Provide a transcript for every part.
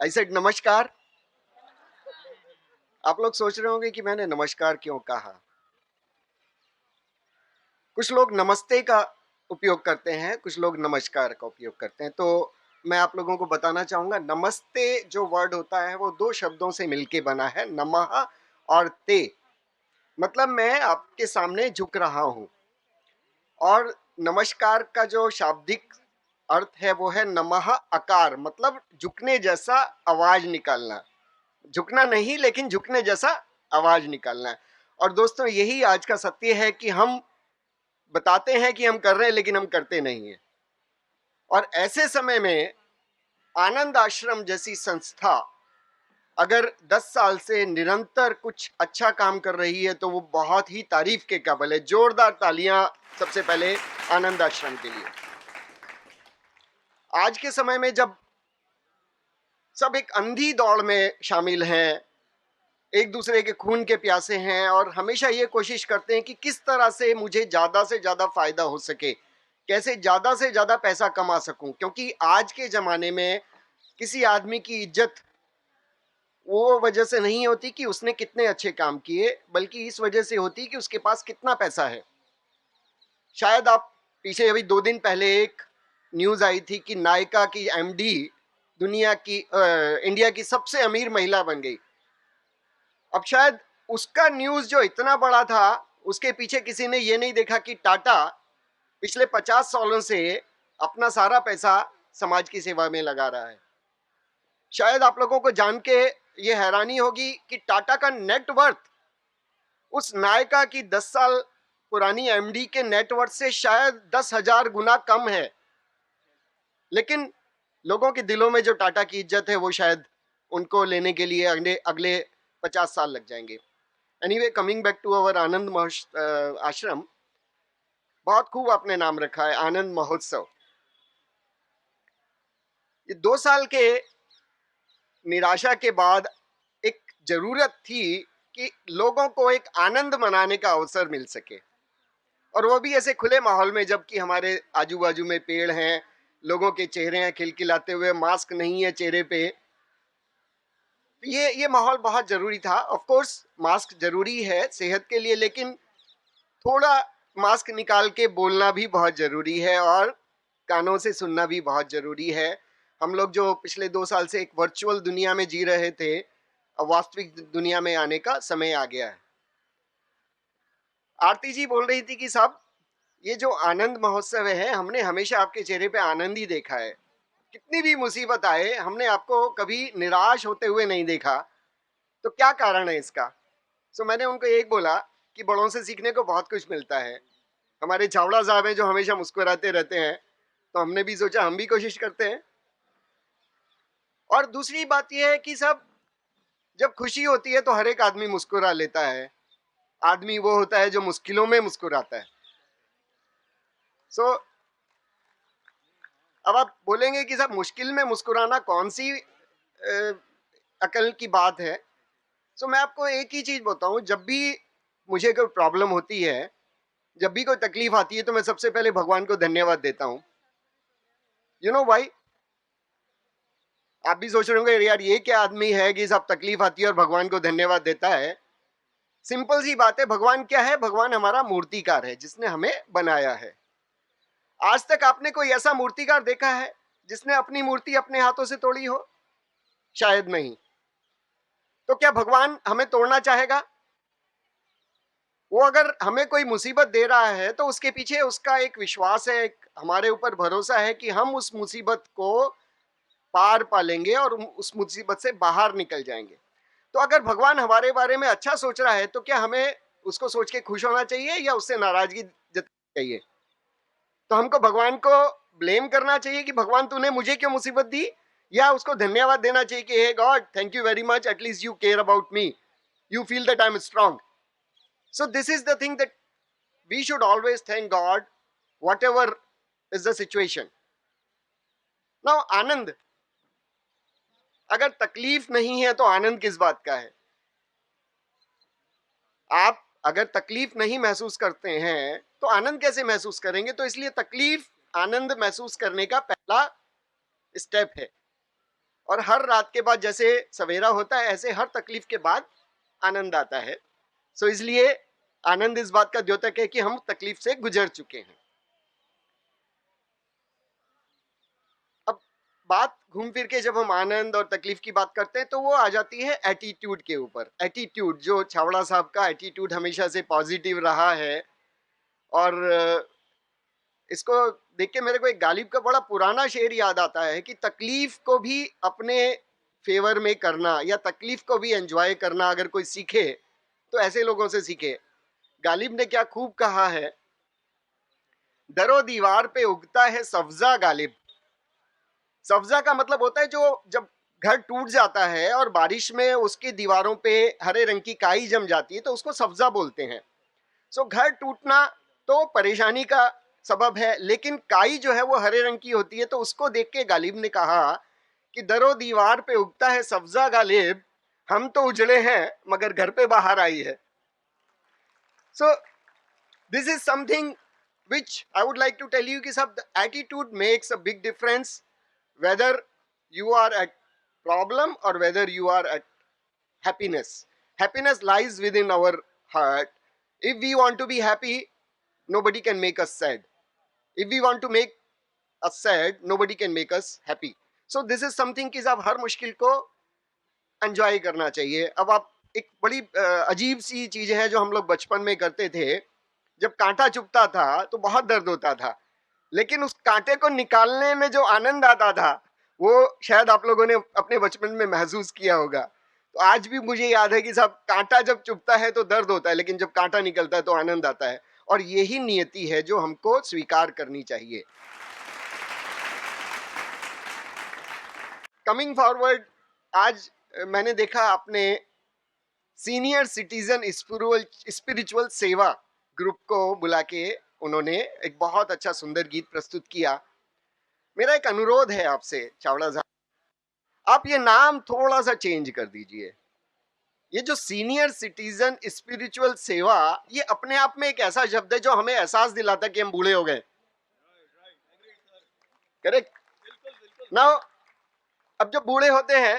I said नमस्कार। आप लोग सोच रहे होंगे कि मैंने नमस्कार क्यों कहा। कुछ लोग नमस्ते का उपयोग करते हैं, कुछ लोग नमस्कार का उपयोग करते हैं। तो मैं आप लोगों को बताना चाहूंगा, नमस्ते जो वर्ड होता है वो दो शब्दों से मिलके बना है, नमः और ते। मतलब मैं आपके सामने झुक रहा हूं। और नमस्कार का जो शाब्दिक अर्थ है वो है नमः अकार, मतलब झुकने जैसा आवाज निकालना। झुकना नहीं, लेकिन झुकने जैसा आवाज निकालना है। और दोस्तों, यही आज का सत्य है कि हम बताते हैं कि हम कर रहे हैं, लेकिन हम करते नहीं हैं। और ऐसे समय में आनंद आश्रम जैसी संस्था अगर 10 साल से निरंतर कुछ अच्छा काम कर रही है तो वो बहुत ही तारीफ के काबिल है। जोरदार तालियां सबसे पहले आनंद आश्रम के लिए। आज के समय में जब सब एक अंधी दौड़ में शामिल हैं, एक दूसरे के खून के प्यासे हैं और हमेशा ये कोशिश करते हैं कि किस तरह से मुझे ज्यादा से ज्यादा फायदा हो सके, कैसे ज्यादा से ज्यादा पैसा कमा सकूं। क्योंकि आज के जमाने में किसी आदमी की इज्जत वो वजह से नहीं होती कि उसने कितने अच्छे काम किए, बल्कि इस वजह से होती कि उसके पास कितना पैसा है। शायद आप पीछे अभी 2 दिन पहले एक न्यूज आई थी कि नायका की एमडी दुनिया की इंडिया की सबसे अमीर महिला बन गई। अब शायद उसका न्यूज जो इतना बड़ा था, उसके पीछे किसी ने ये नहीं देखा कि टाटा पिछले 50 सालों से अपना सारा पैसा समाज की सेवा में लगा रहा है। शायद आप लोगों को जान के ये हैरानी होगी कि टाटा का नेटवर्थ उस नायका की 10 साल पुरानी एमडी के नेटवर्थ से शायद 10,000 गुना कम है। लेकिन लोगों के दिलों में जो टाटा की इज्जत है वो शायद उनको लेने के लिए अगले अगले 50 साल लग जाएंगे। Anyway, coming back to our Anand Ashram, बहुत खूब आपने नाम रखा है, आनंद महोत्सव। ये 2 साल के निराशा के बाद एक जरूरत थी कि लोगों को एक आनंद मनाने का अवसर मिल सके, और वो भी ऐसे खुले माहौल में जबकि हमारे आजू बाजू में पेड़ हैं, लोगों के चेहरे हैं खिलखिलाते हुए, मास्क नहीं है चेहरे पे। ये माहौल बहुत जरूरी था। ऑफ कोर्स मास्क जरूरी है सेहत के लिए, लेकिन थोड़ा मास्क निकाल के बोलना भी बहुत जरूरी है और कानों से सुनना भी बहुत जरूरी है। हम लोग जो पिछले 2 साल से एक वर्चुअल दुनिया में जी रहे थे, अब वास्तविक दुनिया में आने का समय आ गया है। आरती जी बोल रही थी कि साहब, ये जो आनंद महोत्सव है, हमने हमेशा आपके चेहरे पे आनंद ही देखा है। कितनी भी मुसीबत आए, हमने आपको कभी निराश होते हुए नहीं देखा। तो क्या कारण है इसका? मैंने उनको एक बोला कि बड़ों से सीखने को बहुत कुछ मिलता है। हमारे चावड़ा साहब हैं जो हमेशा मुस्कुराते रहते हैं, तो हमने भी सोचा हम भी कोशिश करते हैं। और दूसरी बात यह है कि सब, जब खुशी होती है तो हर एक आदमी मुस्कुरा लेता है। आदमी वो होता है जो मुश्किलों में मुस्कुराता है। सो अब आप बोलेंगे कि साहब, मुश्किल में मुस्कुराना कौन सी अकल की बात है? मैं आपको एक ही चीज बताऊं, जब भी मुझे कोई प्रॉब्लम होती है, जब भी कोई तकलीफ आती है, तो मैं सबसे पहले भगवान को धन्यवाद देता हूं। You know why? आप भी सोच रहे होंगे यार ये क्या आदमी है कि सब तकलीफ आती है और भगवान को धन्यवाद देता है। सिंपल सी बात है, भगवान क्या है? भगवान हमारा मूर्तिकार है जिसने हमें बनाया है। आज तक आपने कोई ऐसा मूर्तिकार देखा है जिसने अपनी मूर्ति अपने हाथों से तोड़ी हो? शायद नहीं। तो क्या भगवान हमें तोड़ना चाहेगा? वो अगर हमें कोई मुसीबत दे रहा है तो उसके पीछे उसका एक विश्वास है, एक हमारे ऊपर भरोसा है कि हम उस मुसीबत को पार पालेंगे और उस मुसीबत से बाहर निकल जाएंगे। तो अगर भगवान हमारे बारे में अच्छा सोच रहा है तो क्या हमें उसको सोच के खुश होना चाहिए या उससे नाराजगी जतानी चाहिए? तो हमको भगवान को ब्लेम करना चाहिए कि भगवान तूने मुझे क्यों मुसीबत दी, या उसको धन्यवाद देना चाहिए कि hey God, thank you very much, at least you care about me, you feel that I am strong. So this is the thing that we should always thank God whatever is the situation. Now Anand, अगर तकलीफ नहीं है तो आनंद किस बात का है? आप अगर तकलीफ नहीं महसूस करते हैं तो आनंद कैसे महसूस करेंगे? तो इसलिए तकलीफ आनंद महसूस करने का पहला स्टेप है। और हर रात के बाद जैसे सवेरा होता है ऐसे हर तकलीफ के बाद आनंद आता है। सो इसलिए आनंद इस बात का द्योतक है कि हम तकलीफ से गुजर चुके हैं। अब बात घूम फिर के जब हम आनंद और तकलीफ की बात करते हैं तो वो आ जाती है एटीट्यूड के ऊपर। एटीट्यूड, जो छावड़ा साहब का एटीट्यूड हमेशा से पॉजिटिव रहा है, और इसको देख के मेरे को एक गालिब का बड़ा पुराना शेर याद आता है कि तकलीफ को भी अपने फेवर में करना या तकलीफ को भी एंजॉय करना अगर कोई सीखे तो ऐसे लोगों से सीखे। गालिब ने क्या खूब कहा है, दरो दीवार पे उगता है सब्जा गालिब। सब्जा का मतलब होता है जो जब घर टूट जाता है और बारिश में उसकी दीवारों पे हरे रंग की काई जम जाती है तो उसको सब्जा बोलते हैं। सो घर टूटना तो परेशानी का सबब है, लेकिन काई जो है वो हरे रंग की होती है। तो उसको देख के गालिब ने कहा कि दरो दीवार पे उगता है सब्जा गालिब, हम तो उजड़े हैं मगर घर पे बाहर आई है। सो this is something which I would like to tell you कि सब attitude makes a big difference whether you are at problem or whether you are at happiness. Happiness lies within our heart. If we want to be happy, nobody can make us sad. If we want to make us sad, nobody can make us happy. So this is something कि आप हर मुश्किल को enjoy करना चाहिए। अब आप एक बड़ी अजीब सी चीज है जो हम लोग बचपन में करते थे, जब कांटा चुभता था तो बहुत दर्द होता था, लेकिन उस कांटे को निकालने में जो आनंद आता था वो शायद आप लोगों ने अपने बचपन में महसूस किया होगा। तो आज भी मुझे याद है कि साहब कांटा जब चुभता है तो दर्द होता है, लेकिन जब कांटा निकलता है तो आनंद आता है। और यही नियति है जो हमको स्वीकार करनी चाहिए। कमिंग फॉरवर्ड, आज मैंने देखा अपने सीनियर सिटीजन स्पिरिचुअल सेवा ग्रुप को बुला के उन्होंने एक बहुत अच्छा सुंदर गीत प्रस्तुत किया। मेरा एक अनुरोध है आपसे चावड़ा साहब, आप ये नाम थोड़ा सा चेंज कर दीजिए। ये जो सीनियर सिटीजन स्पिरिचुअल सेवा, ये अपने आप में एक ऐसा शब्द है जो हमें एहसास दिलाता कि हम बूढ़े हो गए। करेक्ट नाउ, अब जब बूढ़े होते हैं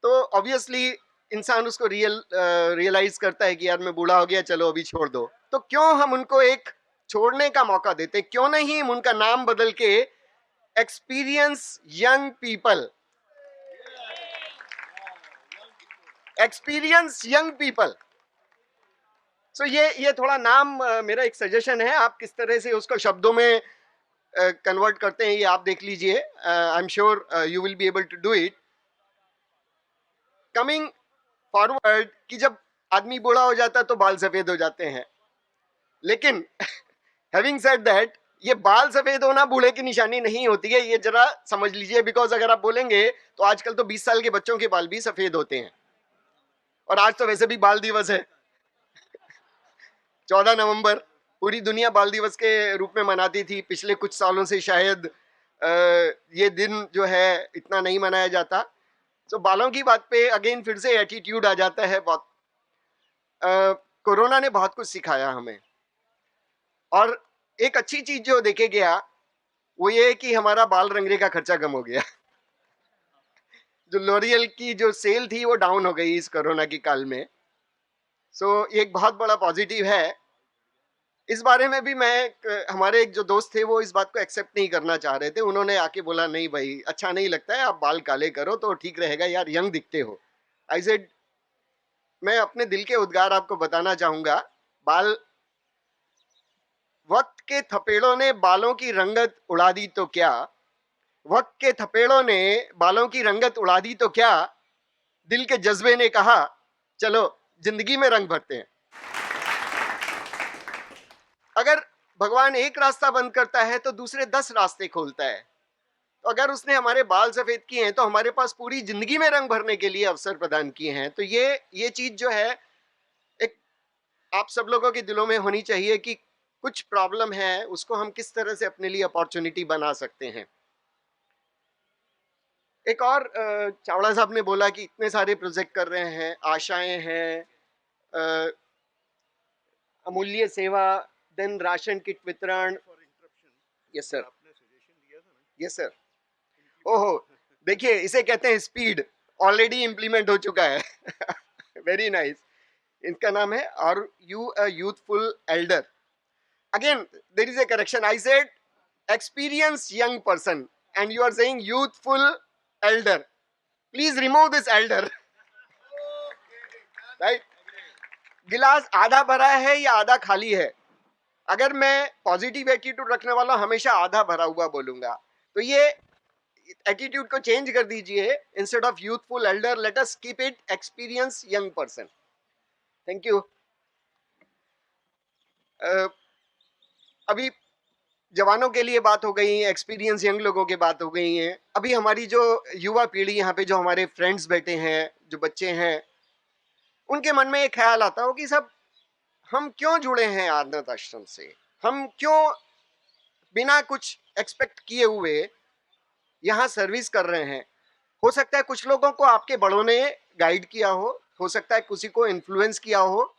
तो ऑब्वियसली इंसान उसको रियलाइज करता है कि यार मैं बूढ़ा हो गया, चलो अभी छोड़ दो। तो क्यों हम उनको एक छोड़ने का मौका देते, क्यों नहीं हम उनका नाम बदल के experience young people, experience young people. So ये थोड़ा नाम मेरा एक सजेशन है, आप किस तरह से उसको शब्दों में कन्वर्ट करते हैं ये आप देख लीजिए। I am sure you will be able to do it. Coming forward कि जब आदमी बूढ़ा हो जाता है तो बाल सफेद हो जाते हैं, लेकिन हैविंग सेड दैट, ये बाल सफेद होना बूढ़े की निशानी नहीं होती है, ये जरा समझ लीजिए। बिकॉज अगर आप बोलेंगे तो आजकल तो 20 साल के बच्चों के बाल भी सफेद होते हैं, और आज तो वैसे भी बाल दिवस है 14 नवंबर, पूरी दुनिया बाल दिवस के रूप में मनाती थी। पिछले कुछ सालों से शायद ये दिन जो है इतना नहीं मनाया जाता। तो बालों की बात पे अगेन फिर से एटीट्यूड आ जाता है। बहुत कोरोना ने बहुत कुछ सिखाया हमें, और एक अच्छी चीज जो देखे गया वो ये कि हमारा बाल रंगने का खर्चा कम हो गया। जो लॉरियल की जो सेल थी वो डाउन हो गई इस कोरोना की काल में। सो ये एक बहुत बड़ा पॉजिटिव है। इस बारे में भी मैं, हमारे एक जो दोस्त थे वो इस बात को एक्सेप्ट नहीं करना चाह रहे थे। उन्होंने आके बोला नहीं भाई अच्छा नहीं लगता है, आप बाल काले करो तो ठीक रहेगा यार, यंग दिखते हो। आई सेड, मैं अपने दिल के उद्गार आपको बताना चाहूंगा, बाल, वक्त के थपेड़ों ने बालों की रंगत उड़ा दी तो क्या, वक्त के थपेड़ों ने बालों की रंगत उड़ा दी तो क्या, दिल के जज्बे ने कहा चलो जिंदगी में रंग भरते हैं। अगर भगवान एक रास्ता बंद करता है तो दूसरे 10 रास्ते खोलता है। तो अगर उसने हमारे बाल सफेद किए हैं तो हमारे पास पूरी जिंदगी में रंग भरने के लिए अवसर प्रदान किए हैं। तो ये चीज जो है एक आप सब लोगों के दिलों में होनी चाहिए कि कुछ प्रॉब्लम है उसको हम किस तरह से अपने लिए अपॉर्चुनिटी बना सकते हैं। एक और चावड़ा साहब ने बोला कि इतने सारे प्रोजेक्ट कर रहे हैं, आशाएं हैं, अमूल्य सेवा, देन राशन किट वितरण। Yes sir, yes sir. ओहो, देखिए इसे कहते हैं स्पीड, ऑलरेडी इंप्लीमेंट हो चुका है। Very nice. इसका नाम है are you a youthful elder. Again there is a correction, I said experience young person and you are saying youthful elder. Please remove this elder, right. गिलास आधा भरा है या आधा खाली है? अगर मैं पॉजिटिव एटीट्यूड रखने वाला हमेशा आधा भरा हुआ बोलूंगा। तो ये एटीट्यूड को चेंज कर दीजिए, instead of youthful Elder let us keep it experience young person. Thank you. अभी जवानों के लिए बात हो गई, एक्सपीरियंस यंग लोगों की बात हो गई है। अभी हमारी जो युवा पीढ़ी, यहाँ पे जो हमारे फ्रेंड्स बैठे हैं, जो बच्चे हैं, उनके मन में एक ख्याल आता हो कि सब हम क्यों जुड़े हैं अनाथ आश्रम से, हम क्यों बिना कुछ एक्सपेक्ट किए हुए यहाँ सर्विस कर रहे हैं। हो सकता है कुछ लोगों को आपके बड़ों ने गाइड किया हो सकता है किसी को इन्फ्लुएंस किया हो,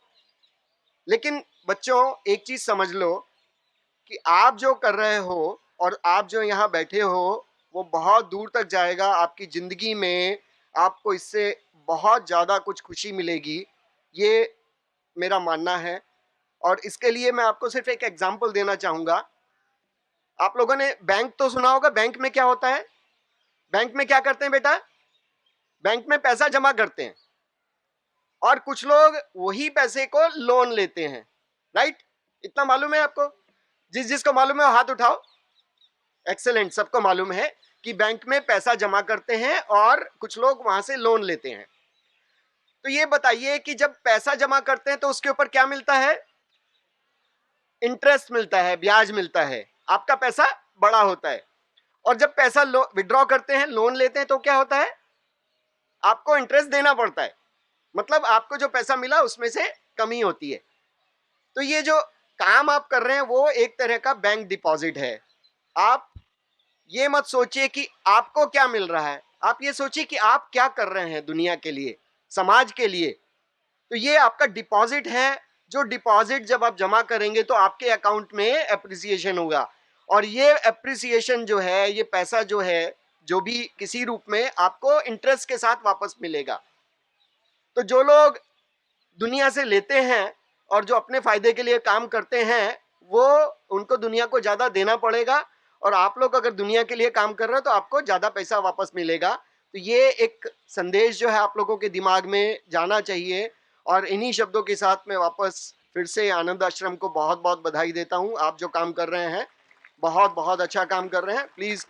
लेकिन बच्चों एक चीज समझ लो कि आप जो कर रहे हो और आप जो यहाँ बैठे हो वो बहुत दूर तक जाएगा आपकी जिंदगी में। आपको इससे बहुत ज्यादा कुछ खुशी मिलेगी, ये मेरा मानना है। और इसके लिए मैं आपको सिर्फ एक एग्जांपल देना चाहूंगा। आप लोगों ने बैंक तो सुना होगा, बैंक में क्या होता है? बैंक में क्या करते हैं बेटा? बैंक में पैसा जमा करते हैं और कुछ लोग वही पैसे को लोन लेते हैं, राइट? इतना मालूम है आपको? जिस जिसको मालूम है वो हाथ उठाओ। एक्सेलेंट, सबको मालूम है कि बैंक में पैसा जमा करते हैं और कुछ लोग वहां से लोन लेते हैं। तो ये बताइए कि जब पैसा जमा करते हैं तो उसके ऊपर क्या मिलता है? इंटरेस्ट मिलता है, ब्याज मिलता है, आपका पैसा बड़ा होता है। और जब पैसा विड्रॉ करते हैं, लोन लेते हैं, तो क्या होता है? आपको इंटरेस्ट देना पड़ता है, मतलब आपको जो पैसा मिला उसमें से कमी होती है। तो ये जो काम आप कर रहे हैं वो एक तरह का बैंक डिपॉजिट है। आप ये मत सोचिए कि आपको क्या मिल रहा है, आप ये सोचिए कि आप क्या कर रहे हैं दुनिया के लिए, समाज के लिए। तो ये आपका डिपॉजिट है। जो डिपॉजिट जब आप जमा करेंगे तो आपके अकाउंट में एप्रिसिएशन होगा, और ये एप्रिसिएशन जो है, ये पैसा जो है, जो भी किसी रूप में आपको इंटरेस्ट के साथ वापस मिलेगा। तो जो लोग दुनिया से लेते हैं और जो अपने फायदे के लिए काम करते हैं, वो उनको दुनिया को ज्यादा देना पड़ेगा, और आप लोग अगर दुनिया के लिए काम कर रहे हो तो आपको ज्यादा पैसा वापस मिलेगा। तो ये एक संदेश जो है आप लोगों के दिमाग में जाना चाहिए। और इन्हीं शब्दों के साथ मैं वापस फिर से आनंद आश्रम को बहुत बहुत बधाई देता हूं। आप जो काम कर रहे हैं बहुत बहुत अच्छा काम कर रहे हैं। प्लीज